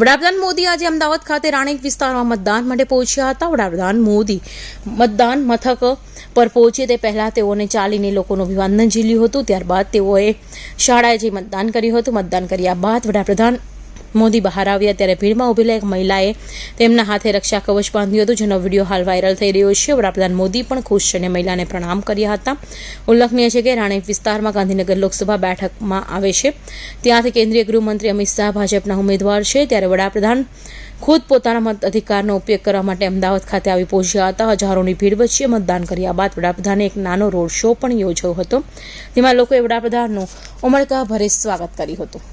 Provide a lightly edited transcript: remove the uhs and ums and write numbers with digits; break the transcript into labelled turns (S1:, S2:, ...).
S1: વડાપ્રધાન મોદી આજે અમદાવાદ ખાતે રાણીપ વિસ્તારમાં મતદાન માટે પહોંચ્યા હતા. વડાપ્રધાન મોદી મતદાન મથક પર પહોંચે તે પહેલા તેઓને ચાલીને લોકોનું અભિવાદન ઝીલ્યું હતું. ત્યારબાદ તેઓએ શાળાએ જઈ મતદાન કર્યું હતું. મતદાન કર્યા બાદ વડાપ્રધાન મોદી બહાર આવ્યા ત્યારે ભીડમાં ઉભેલા એક મહિલાએ તેમના હાથે રક્ષા કવચ બાંધ્યું હતું, જેનો વિડીયો હાલ વાયરલ થઈ રહ્યો છે. વડાપ્રધાન મોદી પણ ખુશ છે અને મહિલાને પ્રણામ કર્યા હતા. ઉલ્લેખનીય છે કે રાણીપ વિસ્તારમાં ગાંધીનગર લોકસભા બેઠકમાં આવે છે. ત્યાંથી કેન્દ્રીય ગૃહમંત્રી અમિત શાહ ભાજપના ઉમેદવાર છે. ત્યારે વડાપ્રધાન ખુદ પોતાના મત અધિકારનો ઉપયોગ કરવા માટે અમદાવાદ ખાતે આવી પહોંચ્યા હતા. હજારોની ભીડ વચ્ચે મતદાન કર્યા બાદ વડાપ્રધાને એક નાનો રોડ શો પણ યોજ્યો હતો. તેમાં લોકોએ વડાપ્રધાનનું ઉમળકાભેર સ્વાગત કર્યું હતું.